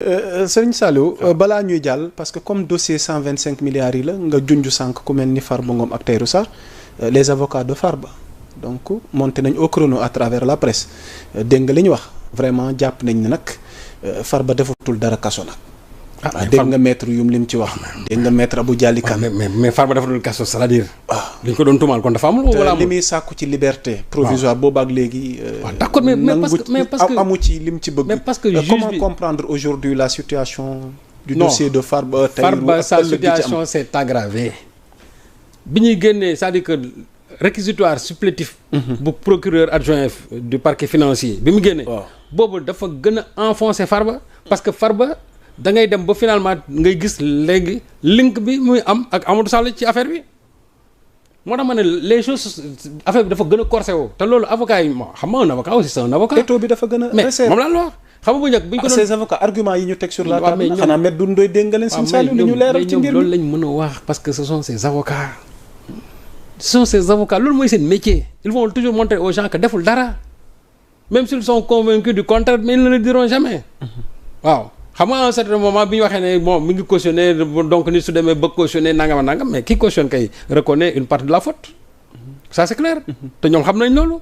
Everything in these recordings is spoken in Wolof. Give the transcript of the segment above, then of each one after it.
Serigne Saliou balaa ñuy jàll parce que comme dossier 125 milliards yi la nga junj sànq ku mel ni Farba Ngom ak Tahirou Sarr les avocats de Farba donc monté nañ au chrono à travers la presse dégg nga li ñu wax vraiment jàpp nañ ne nag Farba defatul dara kaso nag. dégg nga maître yum lim ci wax. dégg nga maître Abou Dialy Kane. mais Farba defatul kaso c'est-à-dire. li ñu ko doon tuumaal kon dafa amul. wala amul li muy sàkku ci liberté provisoire boobaak léegi. d'accord mais parce que amu ci lim ci bëgg. mais parce que comment comprendre aujourd'hui la situation. du dossier de Farba. Farba sa situation s'est aggravée. bi ñuy génnee c'est-à-dire que réquisitoire supplétif. bu procureur adjoint du parquet financier bi mu génnee. boobu dafa gën a enfoncer Farba parce que Farba. da ngay dem ba finalement ngay gis léegi link bi muy am ak Amadou Sall ci affaire bi moo tax ma ne les choses affaire bi dafa gën a corsé woo te loolu avocat yi moo xam nga un avocat aussi c'est un avocat. étau bi dafa gën a resserré mais moom laa la wax xam nga bu njëkk bu ñu ko doon ces avocats arguments yi ñu teg sur la table xanaa met du ndoy dégg nga leen suñu Saliou li ñu leeral ci mbir mi loolu lañ mën a wax parce que ce sont ces avocats loolu mooy seen métier ils vont toujours montrer aux gens que deful dara même s'ils sont convaincus du contraire mais ils ne le diront jamais waaw. xam nga à un certain moment bi ñu waxee ne bon mi ngi cautionné donc nit su demee ba cautionné nangam mais qui cautionne kay reconnaît une partie de la faute ça c'est clair te ñoom xam nañ loolu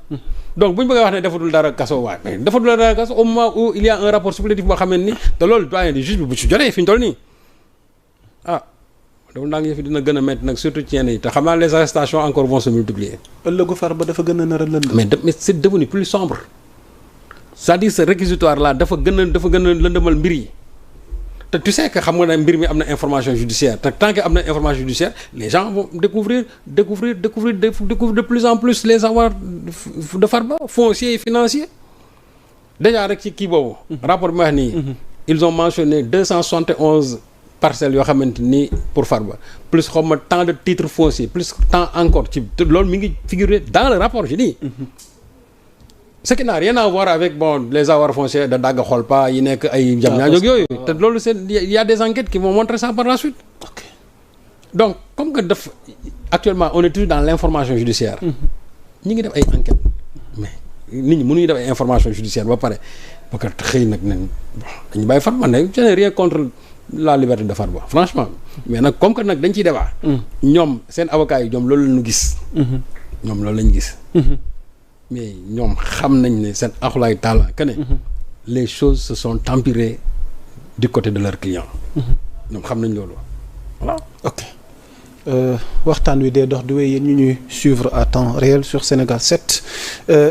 donc bu ñu bëggee wax ne defatul dara kaso waaye mais defatul dara kaso au moment où il y a un rapport supplétif boo xamante ni te loolu doyen du juge bi bu ci jotee fi ñu toll nii donc ndaa ngi fi dina gën a métti nag surtout ci yenn yi te xam naa les arrestations encore vont se multiplier ëllëgu Farba dafa gën a nar a lënd mais c'est devenu plus sombre c'est-à-dire ce réquisitoire là dafa gën a lëndëmal mbir yi te tu sais que xam nga ne mbir mi am na information judiciaire te tant que am na information judiciaire les gens vont découvrir de plus en plus les avoirs de Farba foncier et financier déjà rek ci kii boobu rapport bi ma wax nii ils ont mentionné 271 parcelles yoo xamante ni pour Farba plus xaw ma tant de titres fonciers plus tant encore ci loolu mi ngi figurer dans le rapport je dis ce qui n'a rien à voir avec les avoirs fonciers de Daga Kholpa yi nekk ay jam ñaajoog yooyu te loolu c'est il y a des enquêtes qui vont montrer ça par la suite donc comme que def actuellement on est toujours dans l'information judiciaire ñi ngi def ay enquêtes mais nit ñi mënuñu def ay information judiciaire ba pare ba ko xëy nag nañ dañu bàyyi Farba ne je n'ai rien contre la liberté de Farba franchement mais nag comme que nag dañ ciy débat ñoom seen avocats yi ñoom loolu lañu gis ñoom loolu lañu gis mais ñoom xam nañ ne seen axulaay taala que ne les choses se sont empirées du côté de leurs clients ñoom xam nañ loolu voilà. ok waxtaan wi dee dox di wéy yéen ñu ñuy suivre à temps réel sur Sénégal 7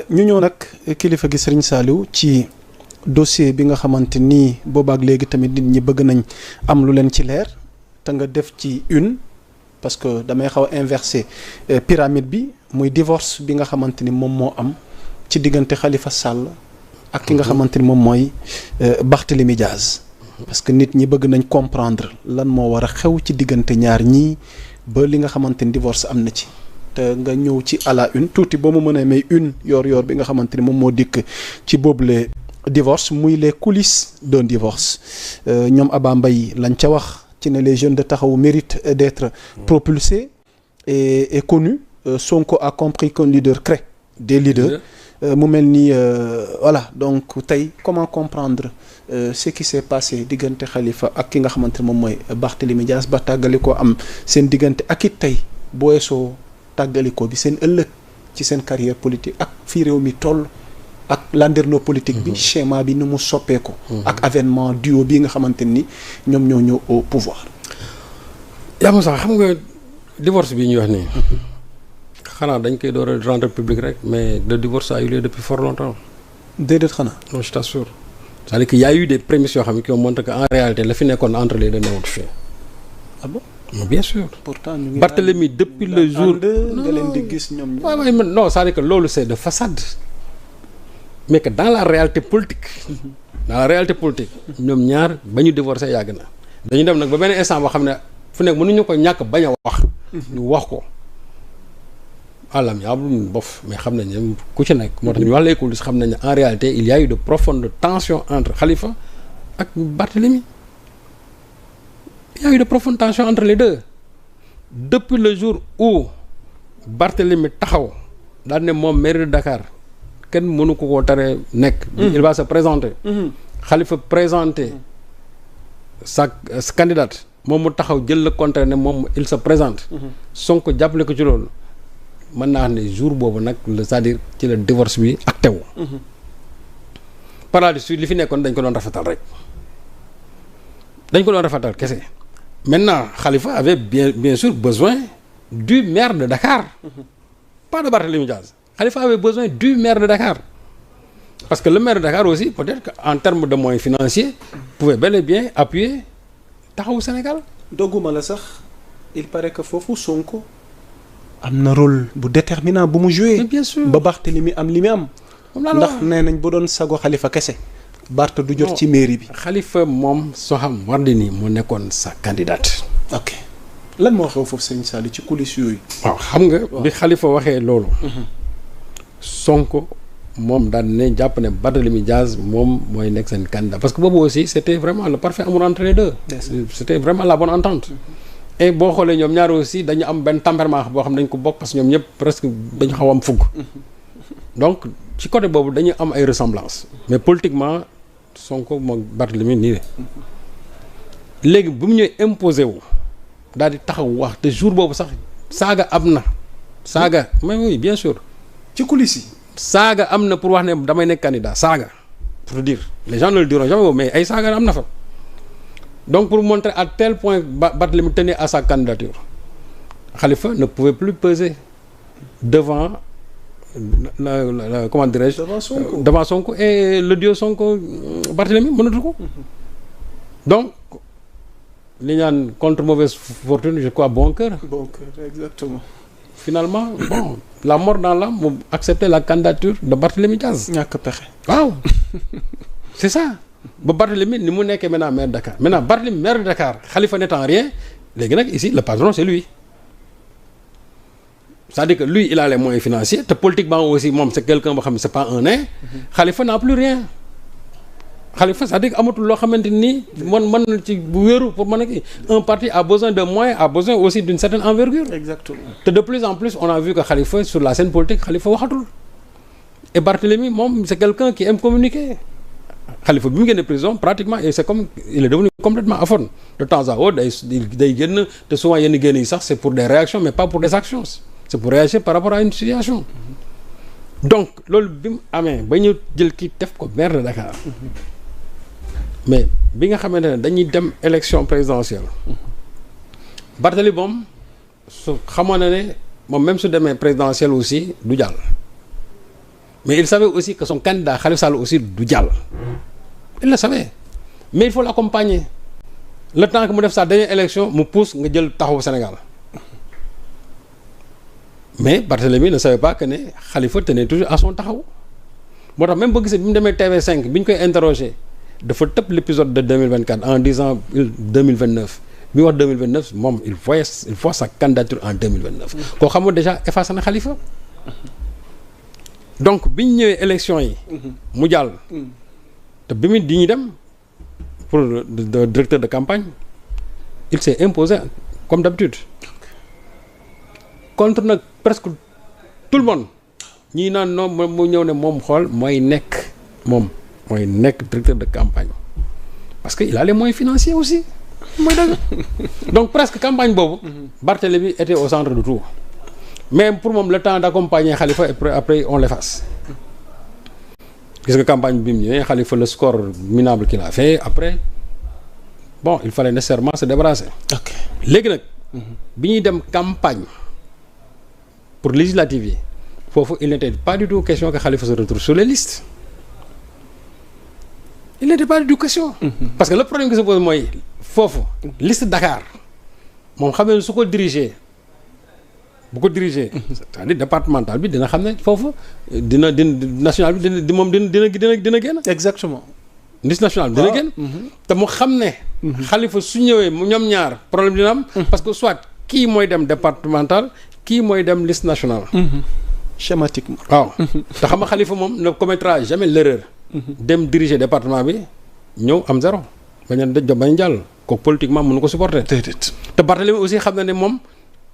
ñu ñëw nag kilifa gi Serigne Saliou ci dossier bi nga xamante nii boobaak léegi tamit nit ñi bëgg nañ am lu leen ci leer te nga def ci une parce que damay xaw a inverser pyramide bi muy divorce bi nga xamante ni moom moo am ci diggante Khalifa Sall ak ki nga xamante ni moom mooy Barthélémy Diaz parce que nit ñi bëgg nañ comprendre lan moo war a xew ci diggante ñaar ñii ba li nga xamante ni divorce am na ci te nga ñëw ci à la une tuuti boo ma mën a may une yoor bi nga xamante ni moom moo dikk ci boobule divorce muy les coulisses d'un divorce ñoom Abba Mbaye lañ ca wax ci ne les jeunes de Taxawu méritent d'être propulsés et connus Sonko a compris qu'un leader crée des leaders mu mel ni voilà donc tey comment comprendre ce qui s'est passé diggante Khalifa ak ki nga xamante ne moom mooy Barthélémy Dias ba tàggalikoo am seen diggante ak it tey boo weesoo tàggalikoo bi seen ëllëg ci seen carrière politique ak fii réew mi toll ak landerneau politique bi schéma bi ni mu soppeeku ak avènement duo bi nga xamante ni ñoom ñoo ñëw au pouvoir yaa ma sax xam nga divorce bi ñuy wax nii xanaa dañ koy door a rendre public rek mais le divorce a eu lieu depuis fort longtemps déedéet xanaa non je t'assure c'est-à-dire qu'il y a eu des prémices yoo xam ne qui ont montré que en réalité la fi nekkoon entre les deux newut fi ah bon bien sûr pourtant ñu ngi Barthélémy depuis le jour nga leen di gis ñoom waaw non c'est-à-dire que loolu c'est de façade mais que dans la réalité politique ñoom ñaar ba ñu divorcé yàgg na dañu dem nag ba benn instant boo xam ne fu nekk mënuñu ko ñàkk bañ a wax ñu wax ko àllam yaa bof mais xam nañ ne ku ci nekk moo tax ñu wax les coulisses xam nañ ne en réalité il y a eu de profondes tensions entre Khalifa ak Barthélémy il y a eu de profondes tensions entre les deux depuis le jour où Barthélémy taxaw daal ne moom mairie de Dakar kenn mënu ko koo tere nekk il va se présenter Khalifa présenté sa candidate moom mu taxaw jël le contraire ne moom il se présente. Sonko jàppale ko ci loolu mën naa xam ne jour boobu nag c'est-à-dire ci la divorce bi acté wu. par la suite li fi nekkoon dañ ko doon rafetal rek dañ ko doon rafetal kese. Maintenant Khalifa avait bien sûr besoin du maire de Dakar. Pas de Barthélémy Diaz. Khalifa avait besoin du maire de Dakar. Parce que le maire de Dakar aussi, peut-être qu'en termes de moyens financiers, pouvait bel et bien appuyer Taxawu Sénégal. dogguma la sax il paraît que foofu Sonko am na rôle bu déterminant bu mu joué. Mais bien sûr ba Barthélémy am li mu am. ndax nee nañ bu doon sago Khalifa kese. Barth du jot ci mairie bi. Khalifa moom Soham Wardini moo nekkoon sa candidate. ok lan moo xew foofu sëñ Saliou ci coulisses yooyu. waaw xam nga bi Khalifa waxee loolu. Sonko moom daan ne jàpp ne Barthélémy Diaz moom mooy nekk seen candidat parce que boobu aussi c'était vraiment le parfait amour entre les deux. C'était vraiment la bonne entente. Et boo xoolee ñoom ñaar aussi dañu am benn tempérament boo xam ne dañ ko bokk parce que ñoom ñëpp presque dañu xaw am fugg. Donc ci côté boobu dañu am ay ressemblances. Mais politiquement Sonko moom Barthélémy nii de. léegi bu mu ñëwee imposé wu daal di taxaw wax te jour boobu sax saaga am na. saaga mais oui bien sûr. ci coulisses yi. saaga am na pour wax ne damay nekk candidat saaga pour dire les gens ne le diront jamais mais ay saaga am na fa. Donc pour montrer à tel point Barthélémy tenait à sa candidature, Khalifa ne pouvait plus peser devant comment dirais-je, devant Sonko et le duo Sonko Barthélémy mënatu ko. Donc li ñaan contre mauvaise fortune je crois bon cœur. Bon cœur, exactement. Finalement bon la mort dans l'âme mu accepter la candidature de Barthélémy Diaz. ñàkk pexe. waaw c'est ça. ba Barthélémy ni mu nekkee maintenant maire de Dakar maintenant Barthélémy maire de Dakar Khalifa n'étant rien léegi nag ici le patron c'est lui c'est-à-dire que lui il a les moyens financiers te politiquement aussi moom c'est quelqu'un boo xam ne c'est pas un nain. Khalifa n'a plus rien. Khalifa c'est-à-dire que amatul loo xamante ni mën na ci bu wéeru pour mën a kii un parti a besoin de moyens a besoin aussi d'une certaine envergure. Exactement. te de plus en plus on a vu que Khalifa sur la scène politique Khalifa waxatul et Barthélémy moom c'est quelqu'un qui aime communiquer. Khalifa bi mu génne prison pratiquement et c'est comme il est devenu complètement aphone de temps à autre day génn te souvent yenn génn yi sax c'est pour des réactions mais pas pour des actions c'est pour réagir par rapport à une situation. Donc loolu bi mu amee ba ñu jël kii def ko maire de Dakar mais bi nga xamante ne dañuy dem élection présidentielle Barthélémy moom su xamoon na ne moom même su demee présidentielle aussi du jàll. Mais il savait aussi que son candidat Khalifa Sall aussi du jàll. Il le savait. Mais il faut l'accompagner. Le temps que mu def sa dernière élection mu pousse nga jël Taxawu Sénégal. Mais Barthélémy ne savait pas que ne Khalifa tenait toujours à son taxaw. moo tax même boo gisee bi mu demee TV5 bi ñu koy interroger dafa tëb l'épisode de 2024 en disant 2029 bi wax 2029 moom il voit sa candidature en 2029. koo xam nga déjà effacé na Khalifa. Donc bi ñu ñëwee élection yi. mu jàll. te bi mu di ñu dem pour le directeur de campagne il s'est imposé comme d'habitude contre nag presque tout le monde ñii naan non mu ñëw ne moom xool mooy nekk directeur de campagne parce que il a les moyens financiers aussi mooy dëgg donc presque campagne boobu. Barthélémy était au centre de tout. Mais pour moom le temps d'accompagner Khalifa et après on l'efface. Gis nga campagne bi mu ñëwee Khalifa le score minable qu'il a fait après bon il fallait nécessairement se débarrasser. Ok léegi nag. bi ñuy dem campagne pour législative yi foofu il n'était pas du tout question que Khalifa se retrouve sur les listes. Il n'était pas du tout question. Parce que le problème qui se pose mooy foofu liste Dakar moom xam ne su ko diriger. bu ko diriger c'est-à-dire départemental bi dina xam ne foofu dina national bi dina génn. Exactement. liste nationale bi dina génn. te mu xam ne. Khalifa su ñëwee ñoom ñaar problème dina am. parce que soit kii mooy dem départemental kii mooy dem liste nationale. Schématiquement. waaw te xam nga Khalifa moom ne commettra jamais l'erreur. dem diriger département bi ñëw am zéro. bañ jàll kooku politiquement mënu ko supporter. déedéet. te Barthélémy aussi xam na ne moom.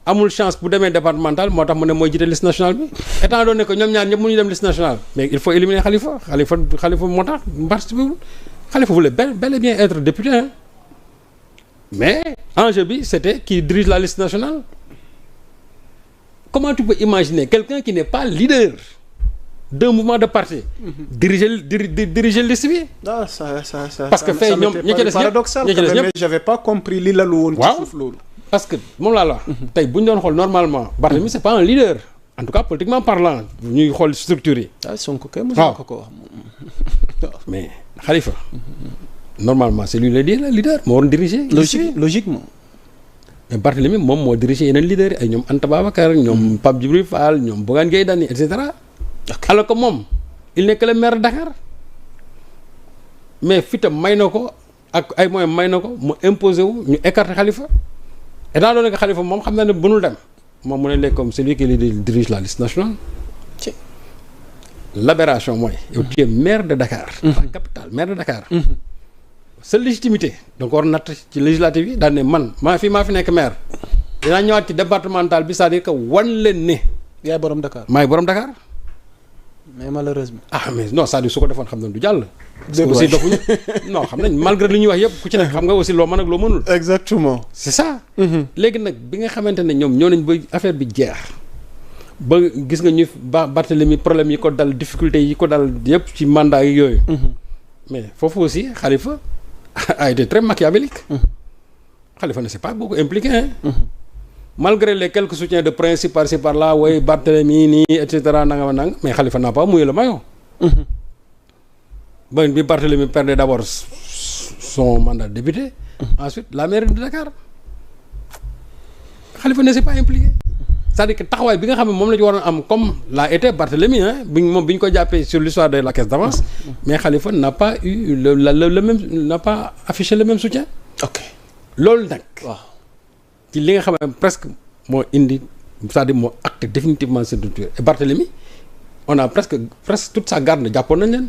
amul chance bu demee départemental moo tax mu ne mooy jiite liste nationale bi étant donné que ñoom ñaar ñëpp mënuñu dem liste nationale mais il faut éliminer Khalifa moo tax participer Khalifa voulait bel et bien être député hein mais enjeu bi c'était qui dirige la liste nationale. Comment tu peux imaginer quelqu'un qui n'est pas leader d'un mouvement de parti diriger liste bi. ah ça parce que fay ñoom ña ca des paradoxal mais j'avais pas compris li la lu woon ci suuf loolu. parce que moom laa la wax. tey bu ñu doon xool normalement. Barthélemy c'est pas un leader. en tout cas politiquement parlant ñuy xool structure yi. Sonko kay mos na ko wax. mais Khalifa. normalement c'est lui le leader moo waroon diriger. logiquement. mais Barthélemy moom moo diriger yeneen leaders yi ay ñoom Anta Babacar ñoom Pape Djibril Fall ñoom Bougane Gueye Dany et cetera. alors que moom il n'est que le maire de Dakar mais fitam may na ko ak ay moyens may na ko mu imposer wu ñu écarter Khalifa étant donné que Khalifa moom xam na ne mënul dem moom mu ne léegi comme celui qui dirige la liste nationale. L'aberration mooy. yow tu es maire de Dakar. la capitale maire de Dakar. sa légitimité donc war natt ci législative yi daal ne man maa fi nekk maire dinaa ñëwaat ci départemental bi c'est-à-dire que wan leen ne. yaay borom Dakar. maay borom Dakar. mais malheureusement. mais non c'est-à-dire su ko defoon xam nañ du jàll. parce que aussi dofuñu non xam nañ malgré li ñuy wax yëpp ku ci nekk xam nga aussi loo mën ak loo mënul. exactement. c'est ça. léegi nag bi nga xamante ne ñoom ñoo nañ ba affaire bi jeex ba gis nga ñu Barthélemy problème yi ko dal difficulté yi ko dal yëpp ci mandat yi yooyu. mais foofu aussi Khalifa a été très machiavélique. Khalifa ne s'est pas beaucoup impliqué hein. Malgré les quelques soutiens de principe par-ci par-là way Barthélemy nii et cetera nanga mais Khalifa n'a pas mouillé le maillot. ba bi Barthélemy perdait d'abord son mandat de député. Ensuite la mairie de Dakar. Khalifa ne s'est pas impliqué. C'est-à-dire que taxawaay bi nga xam ne moom la ñu waroon am comme l'a été Barthélemy hein bi ñu ko jàppee sur l'histoire de la caisse d'avance. mais Khalifa n'a pas eu le même n'a pas affiché le même soutien. ok loolu nag. waaw ci li nga xam ne presque moo indi c'est-à-dire moo acté définitivement cette rupture et Barthélemy on a presque toute sa garde jàppoon nañ leen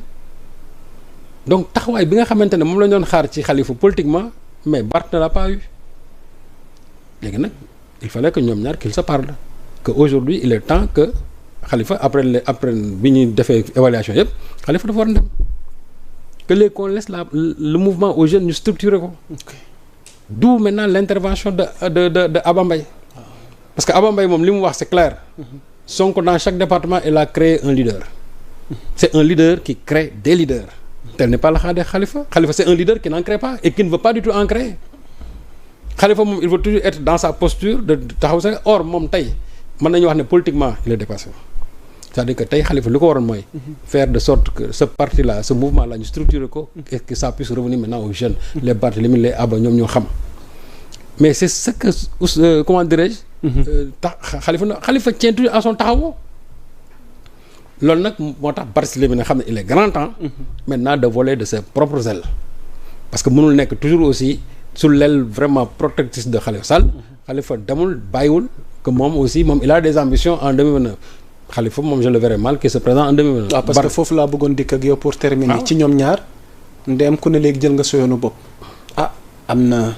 donc taxawaay bi nga xamante ne moom la ñu doon xaar ci Khalifa politiquement mais Barth ne l'a pas eu léegi nag il fallait que ñoom ñaar qu'ils se parlent que aujourd'hui il est temps que Khalifa après bi ñuy defee évaluation yëpp Khalifa dafa war a dem que les qu'on laisse le mouvement aux jeunes ñu structurer ko. D'où maintenant l'intervention de Abba Mbaye. Parce que Abba Mbaye moom li mu wax c'est clair. Sonko dans chaque département il a créé un leader. C'est un leader qui crée des leaders. Tel n'est pas le cas de Khalifa. Khalifa c'est un leader qui n'en crée pas et qui ne veut pas du tout en créer. Khalifa moom il veut toujours être dans sa posture de taxaw sa or moom tey mën nañu wax ne politiquement il est dépassé. C'est-à-dire que tey Khalifa li ko waroon mooy. faire de sorte que ce parti là ce mouvement là ñu structurer ko. et que ça puisse revenir maintenant aux jeunes. les Barthélemy les Abba ñoom ñoo xam. mais c'est ce que comment dirais-je. Khalifa tient toujours à son taxawu. loolu nag moo tax Barthélemy na xam ne il est grand temps. maintenant de voler de ses propres ailes. parce que mënul nekk toujours aussi sous l'aile vraiment protectrice de Khalifa Sall. Khalifa demul bàyyiwul que moom aussi moom il a des ambitions en 2029. Khalifa moom je le verrai mal qui se présente en 2029. waaw parce que foofu laa bëggoon dikk ak yow pour terminer. ci ñoom ñaar ndem ku ne léegi jël nga sa yoonu bopp. am na